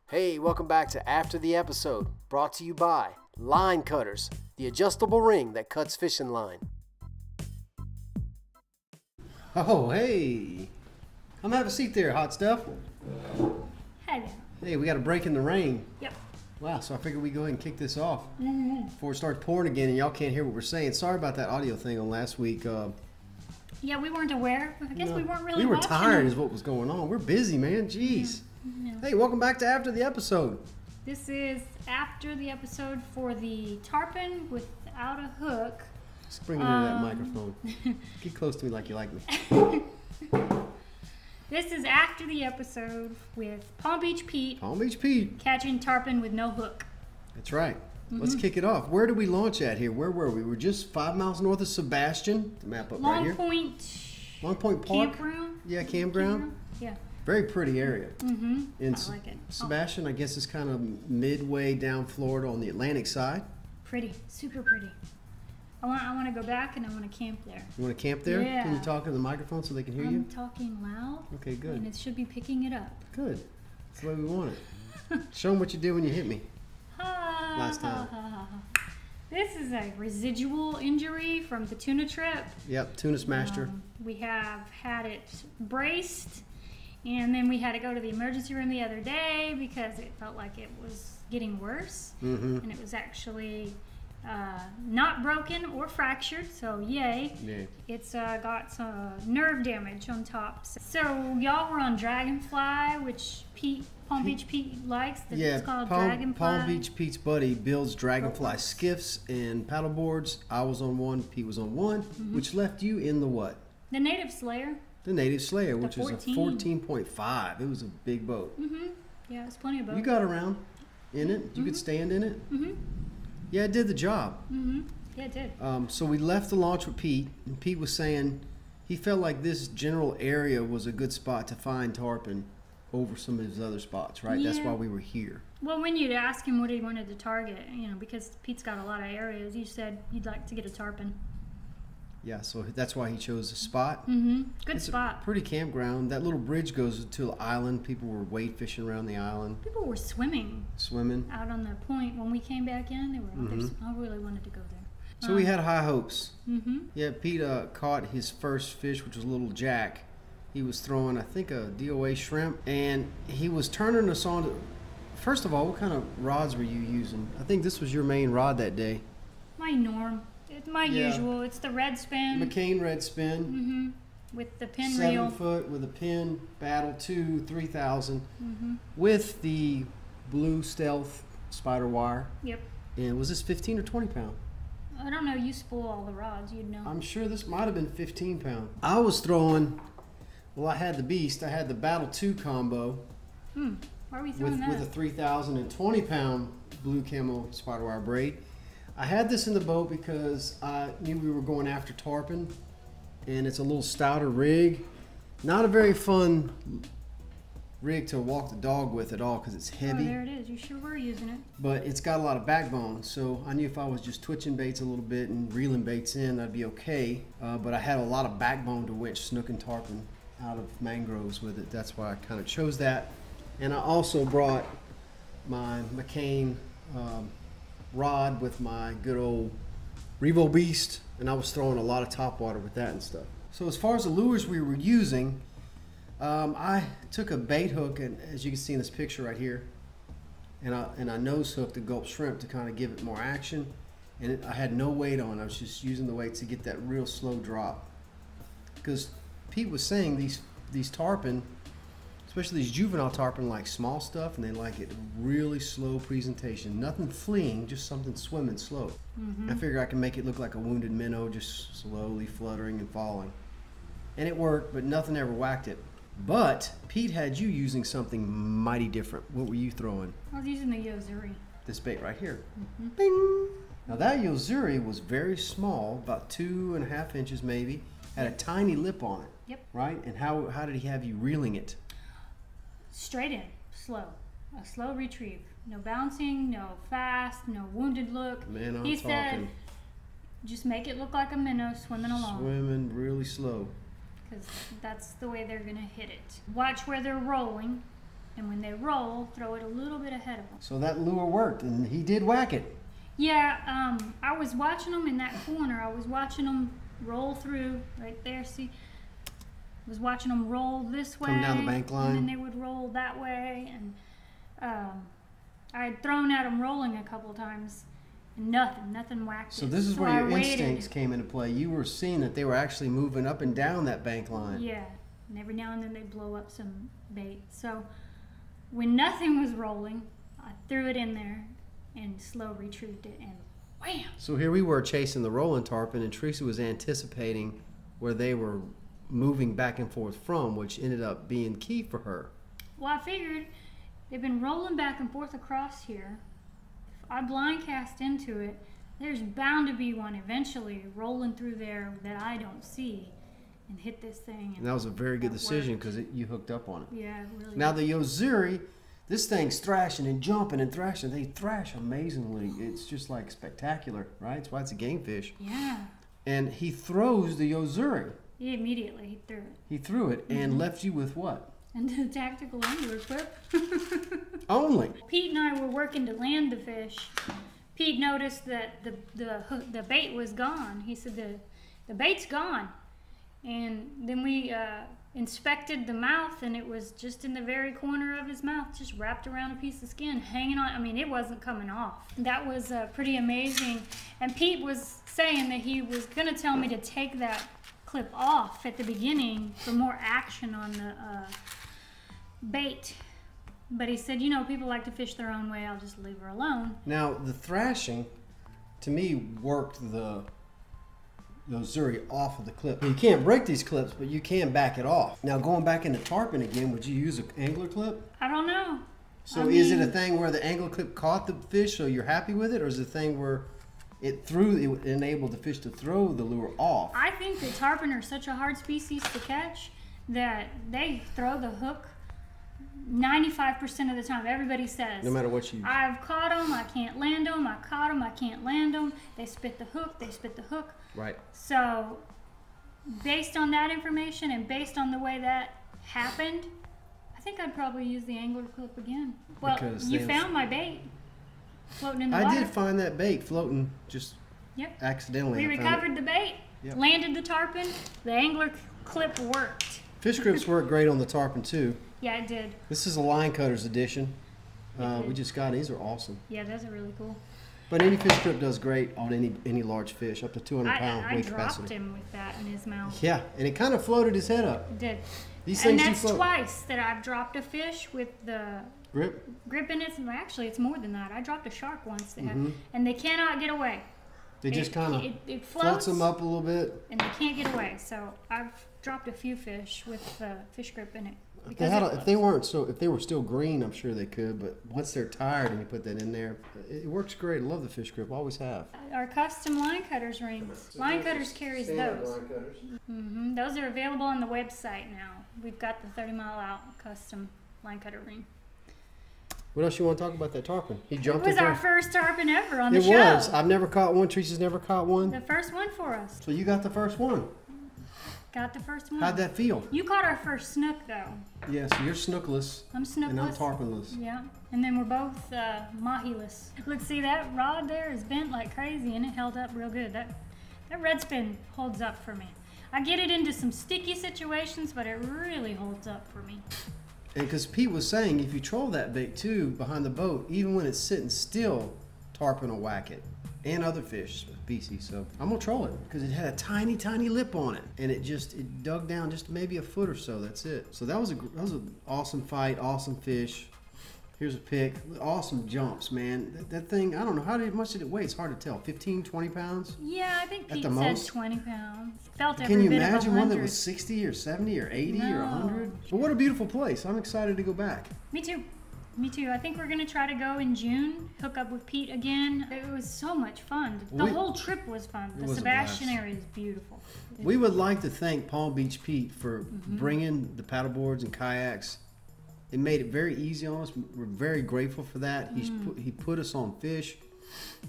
Hey, welcome back to After the Episode, brought to you by Line Cutters, the adjustable ring that cuts fishing line. Oh, hey. Come have a seat there, hot stuff. Hey there. Hey, we got a break in the rain. Yep. Wow, so I figured we'd go ahead and kick this off before it starts pouring again and y'all can't hear what we're saying. Sorry about that audio thing on last week. Yeah, we weren't aware. I guess we weren't really We were watching tired it. is what was going on. We're busy, man. Jeez. Yeah. Hey, welcome back to After the Episode. This is after the episode for the tarpon without a hook. Just bring it into that microphone. Get close to me like you like me. This is after the episode with Palm Beach Pete Palm Beach Pete. catching tarpon with no hook. That's right. Let's kick it off. Where did we launch at here? Where were we? We were just 5 miles north of Sebastian. The map up right here. Long Point Park. Campground. Yeah, campground. Yeah. Very pretty area. I And like it. Sebastian, I guess, is kind of midway down Florida on the Atlantic side. Pretty. Super pretty. I want to go back and I want to camp there. You want to camp there? Yeah. Can you talk to the microphone so they can hear you? I'm talking loud. Okay, good. And it should be picking it up. Good. That's the way we want it. Show them what you did when you hit me. Last time. This is a residual injury from the tuna trip. Yep, Tuna Smasher. We have had it braced, and then we had to go to the emergency room the other day because it felt like it was getting worse. And it was actually not broken or fractured, so yay. Yeah. It's got some nerve damage on top. So y'all were on Dragonfly, which Palm Beach Pete likes. It's called Dragonfly. Palm Beach Pete's buddy builds Dragonfly skiffs and paddle boards. I was on one, Pete was on one, which left you in the what? The Native Slayer. The Native Slayer, which was a 14. 14.5. It was a big boat. Yeah, it's plenty of boats. You got around in it. You could stand in it. Yeah, it did the job. Yeah, it did. So we left the launch with Pete, and Pete was saying he felt like this general area was a good spot to find tarpon over some of his other spots, right? That's Yeah. why we were here. Well, when you'd ask him what he wanted to target, because Pete's got a lot of areas, he said he'd like to get a tarpon. Yeah, so that's why he chose the spot. Good It's spot. a pretty campground. That little bridge goes to an island. People were wade fishing around the island, People were swimming swimming. out on the point when we came back in. They were out there. I really wanted to go there. So we had high hopes. Mm-hmm. Yeah, Pete caught his first fish, which was a little jack. He was throwing, I think, a DOA shrimp, and he was turning us on to... First of all, what kind of rods were you using? I think this was your main rod that day. My norm. It's my usual. It's the red spin. McCain red spin. With the pin 7 reel. foot with a pin, Battle 2, 3000, with the blue Stealth spider wire. Yep. And was this 15 or 20 pound? I don't know. You spool all the rods. You'd know. I'm sure this might have been 15 pound. I was throwing, well, I had the Beast. I had the Battle 2 combo Why are we throwing that? with a 3020 pound blue camo spider wire braid. I had this in the boat because I knew we were going after tarpon, and it's a little stouter rig. Not a very fun rig to walk the dog with at all because it's heavy. Oh, there it is. You sure were using it. But it's got a lot of backbone, so I knew if I was just twitching baits a little bit and reeling baits in, I'd be okay. But I had a lot of backbone to winch snook and tarpon out of mangroves with it. That's why I kind of chose that. And I also brought my McCain rod with my good old Revo Beast, and I was throwing a lot of topwater with that and stuff. So as far as the lures we were using, I took a bait hook, and as you can see in this picture right here, and I nose hooked the gulp shrimp to kind of give it more action, and I had no weight on. I was just using the weight to get that real slow drop. Because Pete was saying these tarpon, especially these juvenile tarpon, like small stuff, and they like it really slow presentation. Nothing fleeing, just something swimming slow. I figure I can make it look like a wounded minnow, just slowly fluttering and falling. And it worked, but nothing ever whacked it. But Pete had you using something mighty different. What were you throwing? I was using the Yozuri. This bait right here. Bing! Now that Yozuri was very small, about 2.5 inches maybe, had a tiny lip on it. Yep. Right? And how did he have you reeling it? Straight in, slow. A slow retrieve. No bouncing, no fast, no wounded look. Man, I'm he talking. said, just make it look like a minnow swimming along. Swimming really slow. Because that's the way they're going to hit it. Watch where they're rolling. And when they roll, throw it a little bit ahead of them. So that lure worked, and he did whack it. Yeah, I was watching them in that corner. I was watching them roll through right there. See, I was watching them roll this way. Come down the bank line. And then they would roll that way. And I had thrown at them rolling a couple times, and nothing whacked it. So this is where your instincts came into play. You were seeing that they were actually moving up and down that bank line. Yeah, and every now and then they'd blow up some bait. So when nothing was rolling, I threw it in there and slow retrieved it, and wham! So here we were chasing the rolling tarpon, and Teresa was anticipating where they were moving back and forth from, which ended up being key for her. Well, I figured they've been rolling back and forth across here. If I blind cast into it, there's bound to be one eventually rolling through there that I don't see and hit this thing. And that was a very good decision because you hooked up on it. Yeah, really. Now the Yozuri, this thing's thrashing and jumping and thrashing. They thrash amazingly. It's just like spectacular, right? That's why it's a game fish. Yeah. And he throws the Yozuri. Immediately he threw it. He threw it and left you with what? And the tactical angler clip. Only. Pete and I were working to land the fish. Pete noticed that the bait was gone. He said the bait's gone. And then we inspected the mouth, and it was just in the very corner of his mouth, just wrapped around a piece of skin, hanging on. I mean, it wasn't coming off. That was pretty amazing. And Pete was saying that he was going to tell me to take that clip off at the beginning for more action on the bait. But he said, you know, people like to fish their own way. I'll just leave her alone. Now, the thrashing, to me, worked the Yozuri off of the clip. You can't break these clips, but you can back it off. Now, going back into tarpon again, would you use an angler clip? I don't know. So is it a thing where the angler clip caught the fish, so you're happy with it, or is it a thing where it enabled the fish to throw the lure off? I think that tarpon are such a hard species to catch that they throw the hook 95% of the time. Everybody says. No matter what you... I've caught them, I can't land them. I caught them, I can't land them. They spit the hook, they spit the hook. Right. So, based on that information and based on the way that happened, I think I'd probably use the angler clip again. Well, Because you found my bait floating in the water. I did find that bait floating just accidentally. We recovered the bait, landed the tarpon, the angler clip worked. Fish grips work great on the tarpon too. Yeah, it did. This is a line cutters edition. We just got these are awesome. Yeah, those are really cool. But any fish grip does great on any large fish, up to 200-pound weight capacity. I dropped him with that in his mouth. Yeah, and it kind of floated his head up. It did. These things and that's do float. Twice that I've dropped a fish with the grip in it. Actually, it's more than that. I dropped a shark once, and they cannot get away. They just kind of it floats them up a little bit, and they can't get away. So I've dropped a few fish with the fish grip in it. If they were still green, I'm sure they could. But once they're tired and you put that in there, it works great. I love the fish grip. Always have. Our custom line cutters rings. Line cutters carries those. Those are available on the website now. We've got the 30-mile out custom line cutter ring. What else you want to talk about that tarpon? He jumped. It was our first tarpon ever on the show. It was. I've never caught one. Teresa's never caught one. The first one for us. So you got the first one. Got the first one. How'd that feel? You caught our first snook, though. Yes, you're snookless. I'm snookless. And I'm tarponless. Yeah, and then we're both mahi-less. Look, see that rod there is bent like crazy, and it held up real good. That red spin holds up for me. I get it into some sticky situations, but it really holds up for me. And because Pete was saying, if you troll that bait too behind the boat, even when it's sitting still, tarpon will whack it. And other fish species. So I'm gonna troll it because it had a tiny lip on it, and it dug down just maybe a foot or so. That's it. So that was an awesome fight, awesome fish. Here's a pick. Awesome jumps, man. That thing, I don't know how much did it weigh. It's hard to tell. 15, 20 pounds. Yeah, I think Pete said 20 pounds. Felt every Can you bit of imagine 100. one that was 60 or 70 or 80 or 100? But what a beautiful place. I'm excited to go back. Me too. Me too. I think we're going to try to go in June, hook up with Pete again. It was so much fun. The whole trip was fun. The Sebastian area is beautiful. We would like to thank Palm Beach Pete for bringing the paddleboards and kayaks. It made it very easy on us. We're very grateful for that. He put us on fish.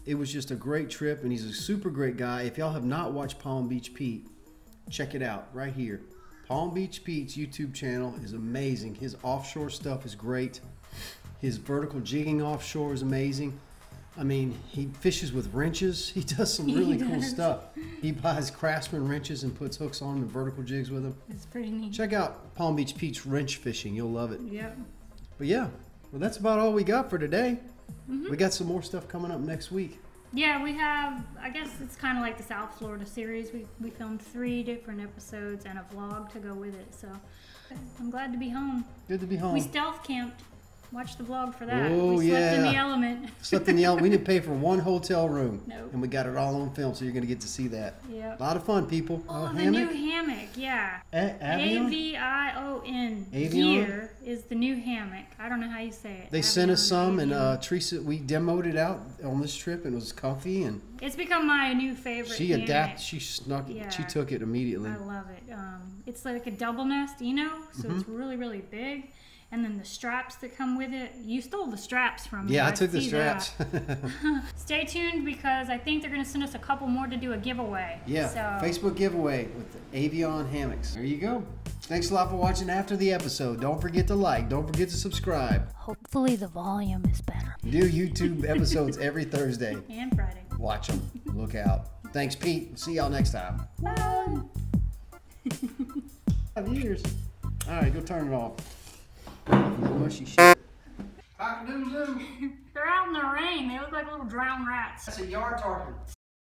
It was just a great trip, and he's a super great guy. If y'all have not watched Palm Beach Pete, check it out right here. Palm Beach Pete's YouTube channel is amazing. His offshore stuff is great. His vertical jigging offshore is amazing. I mean, he fishes with wrenches. He does some really cool stuff. He buys Craftsman wrenches and puts hooks on them and vertical jigs with them. It's pretty neat. Check out Palm Beach Pete's wrench fishing. You'll love it. Yep. But yeah, well, that's about all we got for today. We got some more stuff coming up next week. Yeah, we have, I guess it's kind of like the South Florida series. We filmed 3 different episodes and a vlog to go with it. So I'm glad to be home. Good to be home. We stealth camped. Watch the vlog for that. Oh, we slept in yeah. the element. Slept in the element. We didn't pay for one hotel room. Nope. And we got it all on film, so you're going to get to see that. Yep. A lot of fun, people. Oh, the hammock? new hammock, yeah. Avion? Avion. Avion? Gear is the new hammock. I don't know how you say it. They sent us Avion, some, Avion. and Teresa, we demoed it out on this trip, and it was comfy, and It's become my new favorite she hammock. adapted. She snuck it. Yeah. She took it immediately. I love it. It's like a double nest, so it's really, really big. And then the straps that come with it. You stole the straps from me. Yeah, I took the see straps. that. Stay tuned because I think they're going to send us a couple more to do a giveaway. Yeah, So, Facebook giveaway with the Avion hammocks. There you go. Thanks a lot for watching after the episode. Don't forget to like. Don't forget to subscribe. hopefully the volume is better. New YouTube episodes every Thursday. And Friday. Watch them. Look out. Thanks, Pete. See y'all next time. Bye. 5 years. All right, go turn it off. Mushy shit. Cock-a-doodle-doo. They're out in the rain. They look like little drowned rats. That's a yard tarpon.